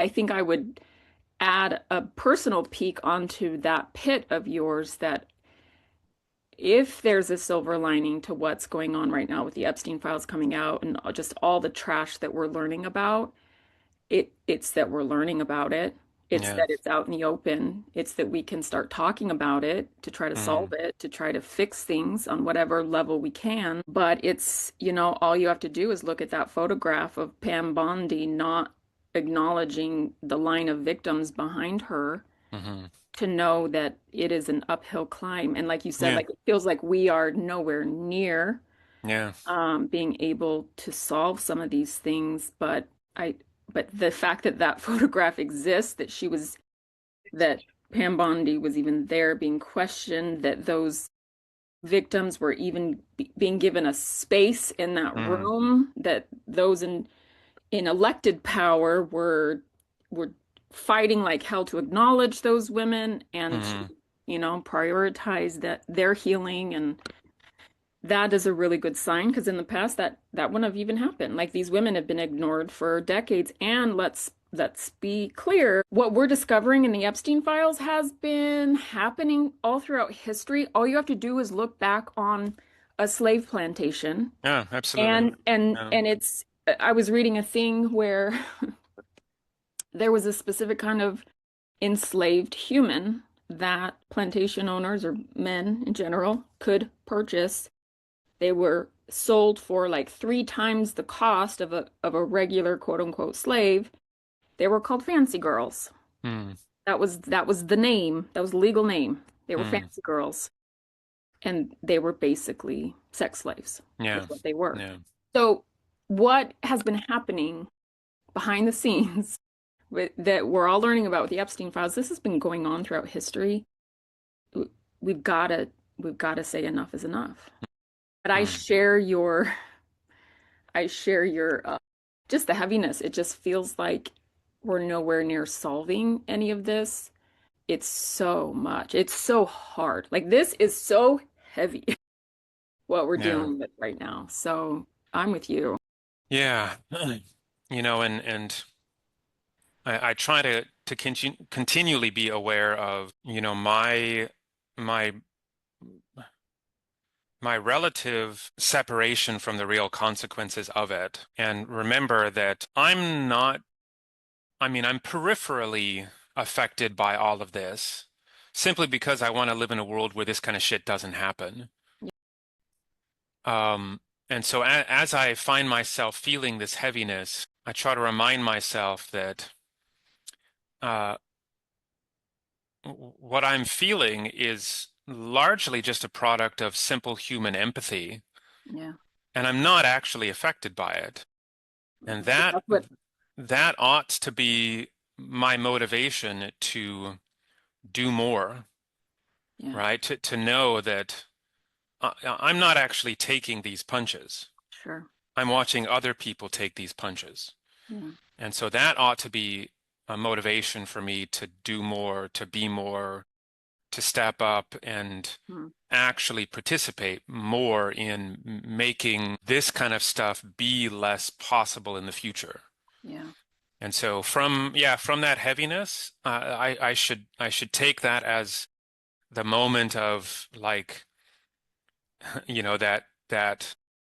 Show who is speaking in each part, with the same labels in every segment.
Speaker 1: I think I would add a personal peek onto that pit of yours that if there's a silver lining to what's going on right now with the Epstein files coming out and just all the trash that we're learning about, it's that we're learning about it. It's
Speaker 2: Yeah.
Speaker 1: that it's out in the open. It's that we can start talking about it to try to solve
Speaker 2: Mm.
Speaker 1: it, to try to fix things on whatever level we can. But it's, all you have to do is look at that photograph of Pam Bondi not acknowledging the line of victims behind her
Speaker 2: Hmm.
Speaker 1: to know that it is an uphill climb. And like you said,
Speaker 2: Yeah.
Speaker 1: like it feels like we are nowhere near
Speaker 2: Yeah.
Speaker 1: being able to solve some of these things. I, but the fact that that photograph exists, that Pam Bondi was even there being questioned, that those victims were even being given a space in that
Speaker 2: Mm.
Speaker 1: room, that those in elected power were fighting like hell to acknowledge those women and to,
Speaker 2: Hmm.
Speaker 1: prioritize their healing. And that is a really good sign because in the past that wouldn't have even happened. Like these women have been ignored for decades. And let's be clear, what we're discovering in the Epstein files has been happening all throughout history. All you have to do is look back on a slave plantation
Speaker 2: Yeah, absolutely.
Speaker 1: and
Speaker 2: Yeah.
Speaker 1: it's I was reading a thing where there was a specific kind of enslaved human that plantation owners or men in general could purchase. They were sold for like 3 times the cost of a regular quote unquote slave. They were called fancy girls.
Speaker 2: Mm.
Speaker 1: That was the name. That was the legal name. They were
Speaker 2: Mm.
Speaker 1: fancy girls. And they were basically sex slaves, is
Speaker 2: Yeah.
Speaker 1: what they were.
Speaker 2: Yeah.
Speaker 1: So what has been happening behind the scenes that we're all learning about with the Epstein files, this has been going on throughout history. We've got to we've got to say enough is enough. But
Speaker 2: Mm.
Speaker 1: I share your just the heaviness. It just feels like we're nowhere near solving any of this. It's so much. It's so hard. Like this is so heavy what we're
Speaker 2: Yeah.
Speaker 1: dealing with right now. So I'm with you.
Speaker 2: Yeah. And I try to continually be aware of, my my relative separation from the real consequences of it, and remember that I'm peripherally affected by all of this simply because I want to live in a world where this kind of shit doesn't happen. Um, and so as I find myself feeling this heaviness, I try to remind myself that uh, what I'm feeling is largely just a product of simple human empathy,
Speaker 1: Yeah.
Speaker 2: and I'm not actually affected by it. And that
Speaker 1: That's what,
Speaker 2: that ought to be my motivation to do more,
Speaker 1: yeah,
Speaker 2: right? To know that I'm not actually taking these punches.
Speaker 1: sure.
Speaker 2: I'm watching other people take these punches.
Speaker 1: Yeah.
Speaker 2: And so that ought to be a motivation for me to do more, to be more, to step up and
Speaker 1: Hmm.
Speaker 2: actually participate more in making this kind of stuff be less possible in the future.
Speaker 1: Yeah.
Speaker 2: And so from that heaviness, I should take that as the moment of like, that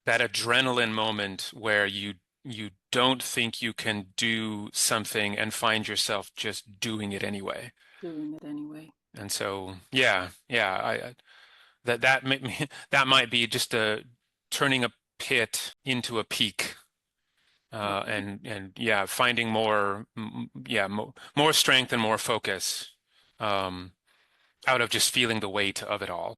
Speaker 2: that adrenaline moment where you don't think you can do something and find yourself just doing it anyway.
Speaker 1: Doing it anyway.
Speaker 2: And so, yeah, that might be just a turning a pit into a peak, and yeah, finding more strength and more focus, um, out of just feeling the weight of it all.